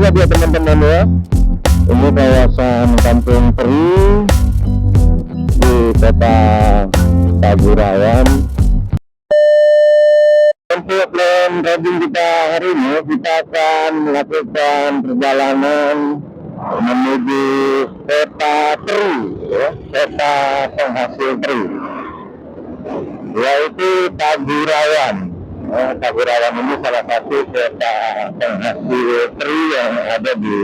lihat ya teman-teman ya, ini kawasan Kampung Peri di Kota Pagurayan. Untuk plan riding kita hari ini, kita akan melakukan perjalanan menuju kota Peri, ya, kota penghasil Peri, yaitu Pagurayan. Pagurayan ini salah satu kota penghasil Peri yang ada di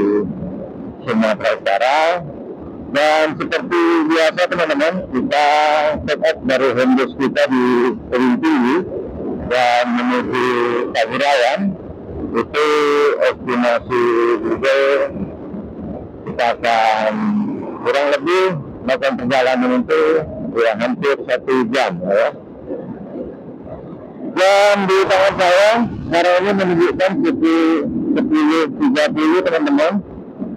Sumatera Utara. Dan seperti biasa teman-teman, kita set up dari home base kita di Perinti dan menuju Pagurayan. Itu estimasi Google kita akan kurang lebih melakukan perjalanan itu ya hampir 1 jam ya. Dan di tangan saya sekarang ini menunjukkan pukul 10.30 teman-teman.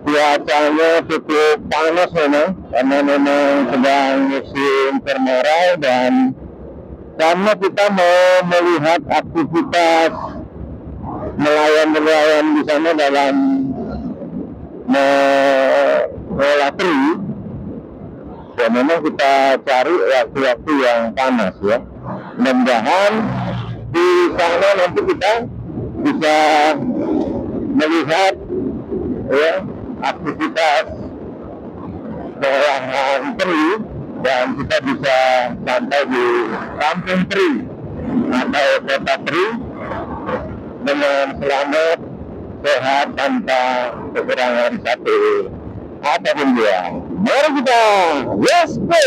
Cuacanya cukup panas memang, karena memang sedang musim kemarau, dan karena kita mau melihat aktivitas nelayan-nelayan di sana dalam mengolah teri, ya memang kita cari waktu-waktu yang panas ya. Mudah-mudahan di sana nanti kita bisa melihat ya aktivitas pengolahan teri, dan kita bisa sampai di Kampung Peri atau Kota Peri dengan selamat, sehat, tanpa kekurangan satu apapun dia. Mari kita let's go.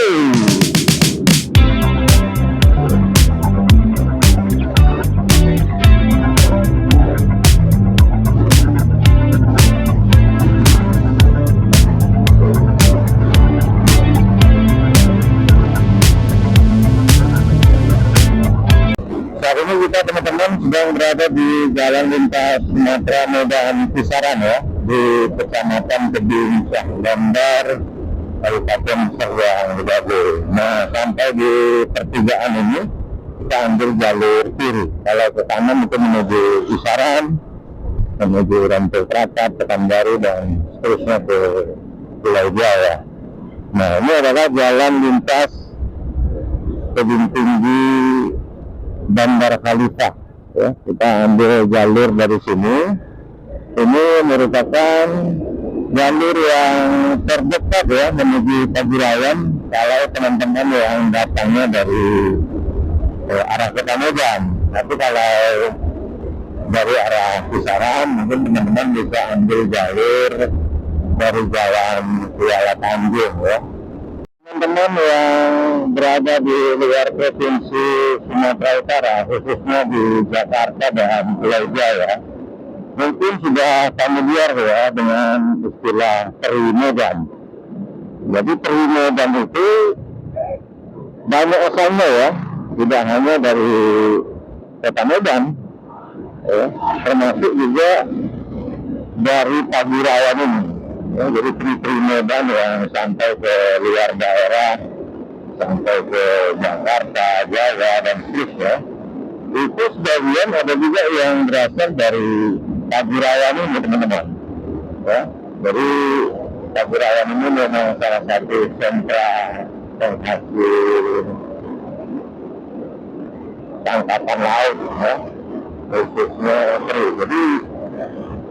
Saat ini kita teman-teman sedang berada di Jalan Lintas Sumatera Medan Kisaran ya, di Kecamatan Tebing Syahbandar, Kabupaten Serang Bedago. Nah, sampai di pertigaan ini kita ambil jalur kiri. Kalau ke kanan itu menuju Kisaran, menuju Rampung Prapat, Pekanbaru, dan seterusnya ke Pulau Jawa. Nah, ini adalah jalan lintas tebing tinggi Bandar Khalifah ya. Kita ambil jalur dari sini. Ini merupakan jalur yang terdekat ya menuju Pagurayan kalau teman-teman yang datangnya dari arah Kota Medan. Tapi kalau dari arah Kisaran mungkin teman-teman bisa ambil jalur dari Jalan Kuala Tanjung ya. Teman-teman yang berada di luar provinsi Sumatera Utara, khususnya di Jakarta dan Pulau Jawa, mungkin sudah familiar ya dengan istilah Peri Medan. Jadi Peri Medan itu banyak asalnya ya, tidak hanya dari Kota Medan, ya, termasuk juga dari Pagurayan ini. Ya, jadi Peri Medan yang sampai ke luar daerah, sampai ke Jakarta, Jawa, dan seterusnya. Itu sebagian ada juga yang berasal dari Pagurayan ini teman-teman. Ya, jadi Pagurayan ini memang salah satu sentra penghasil tangkapan laut, ya, khususnya teri. Jadi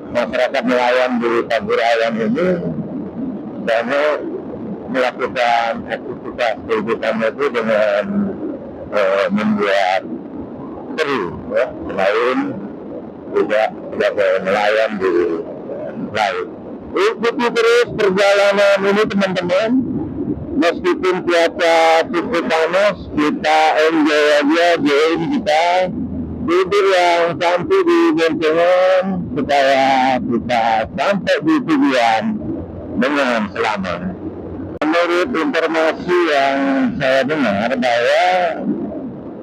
masyarakat nelayan di Pagurayan ini banyak melakukan aktivitas kehidupannya itu dengan membuat teri ya, selain juga sebagai nelayan di laut. Ikuti terus perjalanan ini teman-teman, meskipun cuaca cukup panas, kita enjoy aja game kita, tidur yang sampai di boncengan supaya kita sampai di tujuan dengan selamat. Menurut informasi yang saya dengar bahwa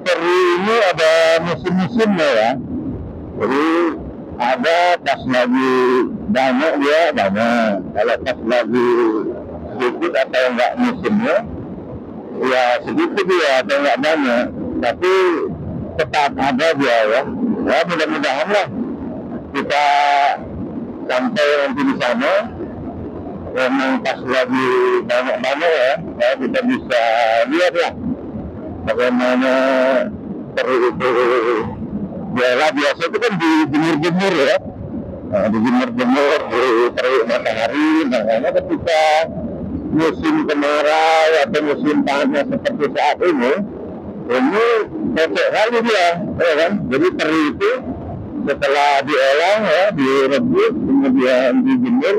Peri ini ada musim-musimnya ya. Jadi ada pas lagi banyak dia banyak, kalau pas lagi sedikit atau enggak musimnya ya sedikit dia atau enggak banyak, tapi tetap ada dia ya. Ya mudah-mudahan lah kita sampai nanti di sana memang pas lagi banyak-banyak ya, kita bisa lihat lah bagaimana teri itu. Biasa itu kan dijemur-jemur ya, dijemur-jemur di terik matahari. Makanya ketika musim kemarau atau musim panas seperti saat ini cocok kali dia, ya kan? Jadi teri itu setelah diolah ya, direbus kemudian dijemur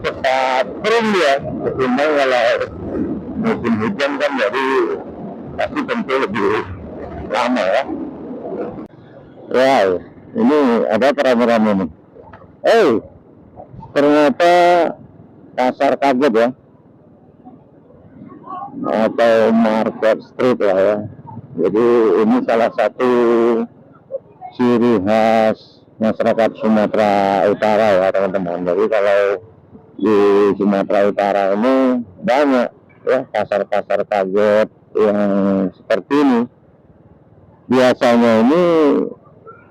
cepat kering dia, ketimbang kalau musim hujan kan, jadi pasti tentu lebih lama ya. Wow, ini ada rame-rame nih. Ternyata pasar kaget ya, atau market street lah ya. Jadi ini salah satu ciri khas masyarakat Sumatera Utara ya teman-teman. Jadi kalau di Sumatera Utara ini banyak ya pasar-pasar kaget yang seperti ini. Biasanya ini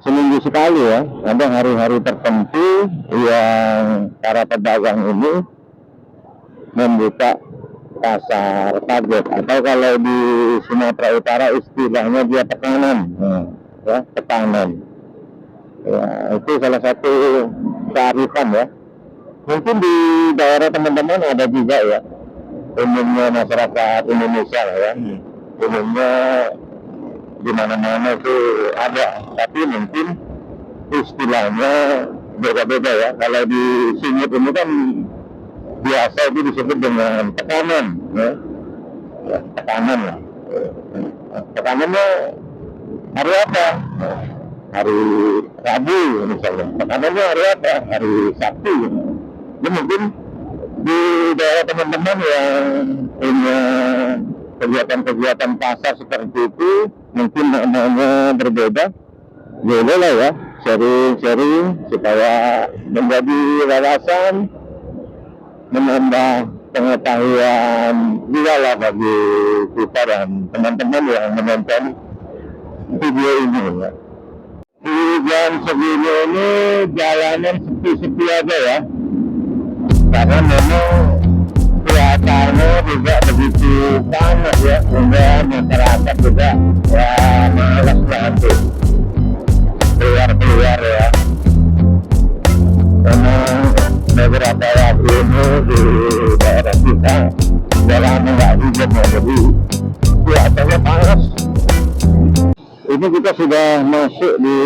seminggu sekali ya, ada hari-hari tertentu yang para pedagang ini membuka pasar kaget, atau kalau di Sumatera Utara istilahnya dia tekanan, ya tekanan. Ya, itu salah satu kearifan ya. Mungkin di daerah teman-teman ada juga ya, umumnya masyarakat Indonesia lah ya, umumnya di mana-mana itu ada, tapi mungkin istilahnya beda-beda ya. Kalau di sini ini kan biasa itu disebut dengan tekanan ya, tekanan lah. Tekanannya hari apa? Hari Rabu misalnya. Tekanannya hari apa? Hari Sabtu. Jadi mungkin di daerah teman-teman yang punya kegiatan-kegiatan pasar seperti itu mungkin namanya berbeda, boleh lah ya sharing-sharing supaya menjadi wawasan, menambah pengetahuan juga lah bagi kita dan teman-teman yang menonton video ini ya. Di jam segini ini jalanan sepi-sepi aja ya, karena memang cuacanya juga begitu panas ya, sehingga masyarakat juga ya malas banget keluar ya. Karena beberapa waktu ini di daerah kita jalannya nggak hujan ya, jadi cuacanya panas. Ini kita sudah masuk di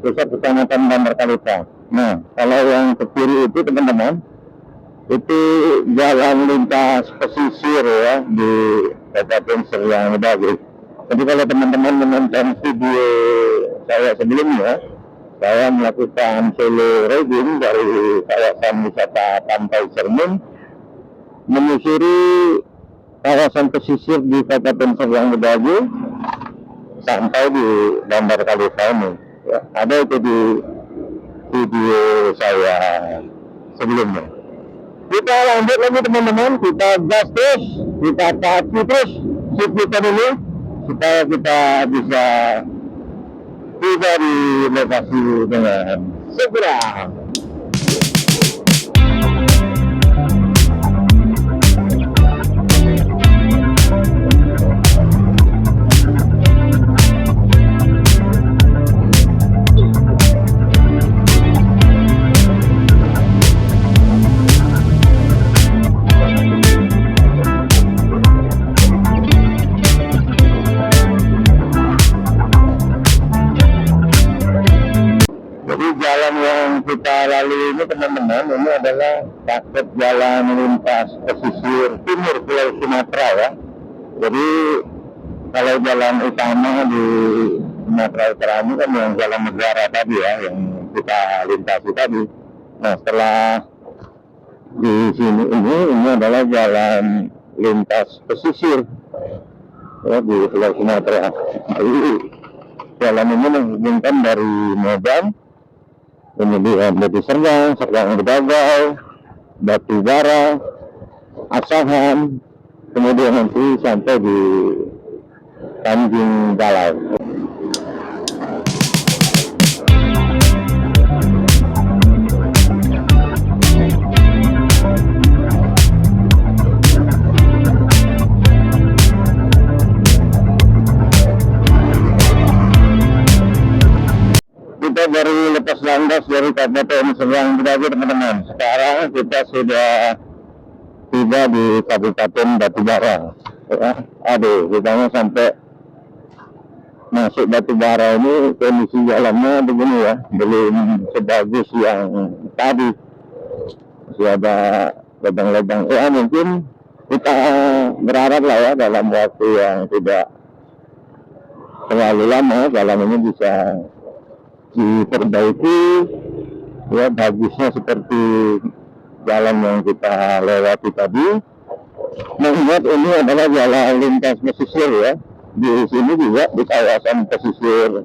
pusat kecamatan Bandar Kalita. Nah, kalau yang ke kiri itu teman-teman, itu jalan lintas pesisir ya di Kabupaten Serian Bedagai. Jadi kalau teman-teman menonton video saya sebelumnya, saya melakukan solo riding dari kawasan wisata Pantai Sermin menyusuri kawasan pesisir di Kabupaten Serian Bedagai sampai di Bandar Kalita ini ya. Ada itu di video saya sebelumnya. Kita lanjut lagi teman-teman, kita gas terus, kita taati terus sip kita dulu supaya kita bisa tiba di lokasi dengan segera. Kita lalui ini teman-teman, ini adalah paket jalan lintas pesisir timur Pulau Sumatera ya. Jadi kalau jalan utama di Sumatera Utara ini kan yang jalan negara tadi ya, yang kita lintasi tadi. Nah setelah di sini ini adalah jalan lintas pesisir ya, di Pulau Sumatera. Jadi jalan ini menghubungkan dari Medan, kemudian Batu Sergang, Sergang Bedagai, Batu Bara, Asahan, kemudian nanti sampai di Tanjung Balai. Atas dari Kabupaten Seberang Bedagai teman-teman. Sekarang kita sudah tiba di Kabupaten Batubara. Ya, aduh, kita sampai masuk Batubara ini kondisi jalannya begini ya, belum sebagus yang tadi. Masih ada lubang-lubang. Ya mungkin kita berharap lah ya dalam waktu yang tidak terlalu lama jalan ini bisa diperbaiki ya, bagusnya seperti jalan yang kita lewati tadi. Mengingat ini adalah jalan lintas pesisir ya, di sini juga di kawasan pesisir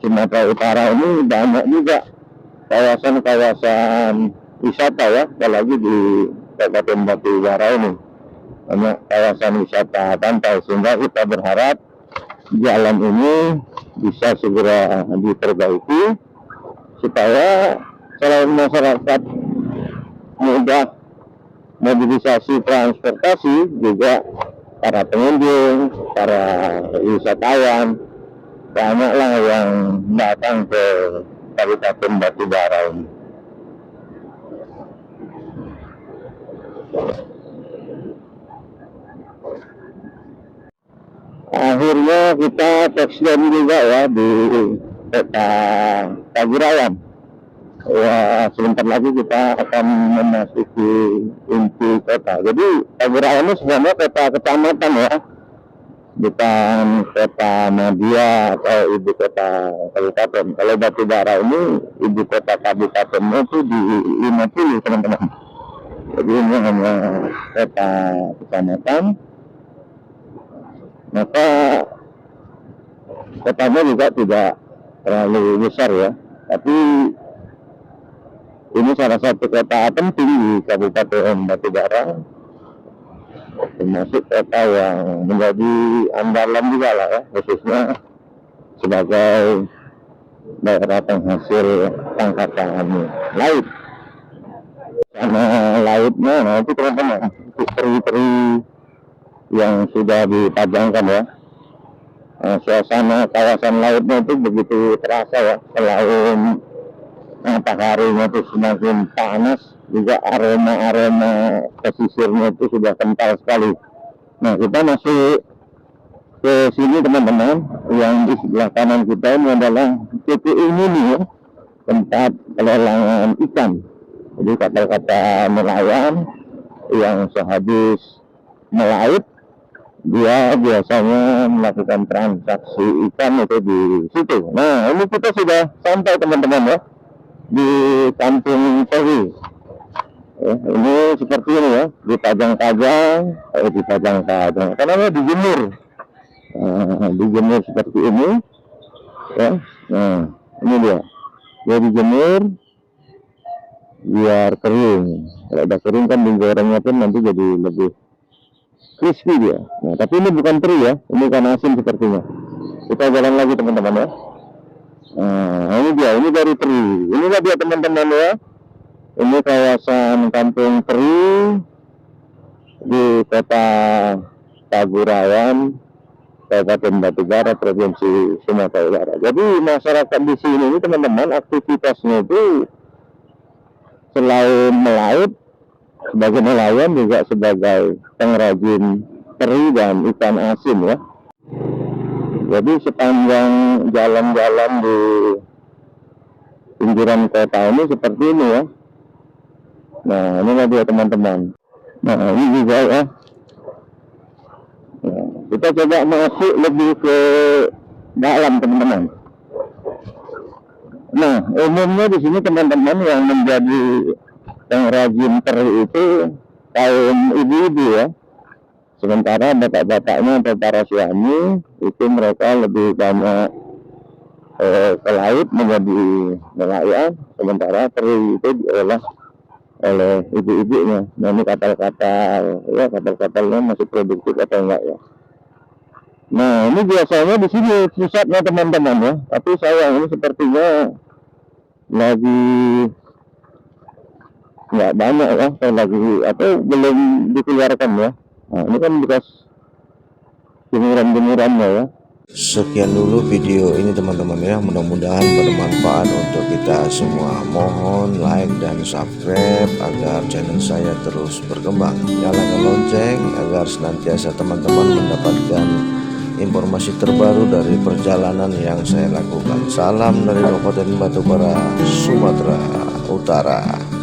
Sumatera Utara ini banyak juga kawasan-kawasan wisata ya, apalagi di Kabupaten Batubara ini banyak kawasan wisata pantai, sehingga kita berharap jalan ini bisa segera diperbaiki supaya selain masyarakat mudah mobilisasi transportasi, juga para pengunjung, para wisatawan banyaklah yang datang ke Kabupaten Batubara ini. Akhirnya kita touchdown juga ya di kota Pagurayan. Ya, sebentar lagi kita akan memasuki inti kota. Jadi Pagurayan ini sebenarnya kota kecamatan ya, bukan kota media atau ibu kota kabupaten. Kalau Batubara ini ibu kota kabupatennya itu di 50 teman-teman. Jadi ini hanya kota kecamatan. Maka kotanya juga tidak terlalu besar ya, tapi ini salah satu kota penting di Kabupaten Batubara, termasuk kota yang menjadi andalan juga lah ya, khususnya sebagai daerah penghasil tangkapan laut. Karena lautnya, nah itu teman-teman, teri-teri yang sudah dipajangkan ya. Suasana kawasan lautnya itu begitu terasa ya, selain mataharinya itu semakin panas, juga aroma pesisirnya itu sudah kental sekali. Nah, kita masuk ke sini teman-teman, yang di sebelah kanan kita ini adalah TPU Mini ya, tempat pelelangan ikan. Jadi kapal-kapal nelayan yang sehabis melaut, dia biasanya melakukan transaksi ikan itu di situ. Nah, ini kita sudah sampai teman-teman ya, di Kampung Peri. Ini seperti ini ya, dipajang-pajang, karena dijemur. Dijemur seperti ini ya. Nah, ini dia dijemur biar kering. Kalau udah kering kan digorengnya pun nanti jadi lebih crispy dia. Nah, tapi ini bukan teri ya, ini ikan asin sepertinya. Kita jalan lagi teman-teman ya. Nah, ini dia, ini dari teri. Inilah dia teman-teman ya. Ini kawasan Kampung Teri di Kota Pagurayan, Kabupaten Batubara, Provinsi Sumatera Utara. Jadi masyarakat di sini ini teman-teman, aktivitasnya itu selain melaut sebagai nelayan, juga sebagai pengrajin teri dan ikan asin ya. Jadi sepanjang jalan-jalan di pinggiran kota ini seperti ini ya. Nah, inilah dia teman-teman. Nah, ini juga ya. Nah, kita coba masuk lebih ke dalam teman-teman. Nah, umumnya di sini teman-teman yang menjadi pengrajin teri itu kaum ibu-ibu ya. Sementara bapak-bapaknya atau para suami itu mereka lebih banyak ke laut menjadi nelayan, sementara teri itu diolah oleh ibu-ibunya. Nah, ini kapal-kapal ya, kapal-kapalnya masih produktif atau enggak ya. Nah, ini biasanya di sini pusatnya teman-teman ya, tapi sayang ini sepertinya lagi nggak banyak ya, lagi atau belum dikeluarkan ya. Nah, ini kan bekas jemuran-jemurannya ya. Sekian dulu video ini teman-teman ya, mudah-mudahan bermanfaat untuk kita semua. Mohon like dan subscribe agar channel saya terus berkembang. Nyalakan lonceng agar senantiasa teman-teman mendapatkan informasi terbaru dari perjalanan yang saya lakukan. Salam dari Kabupaten Batubara, Sumatera Utara.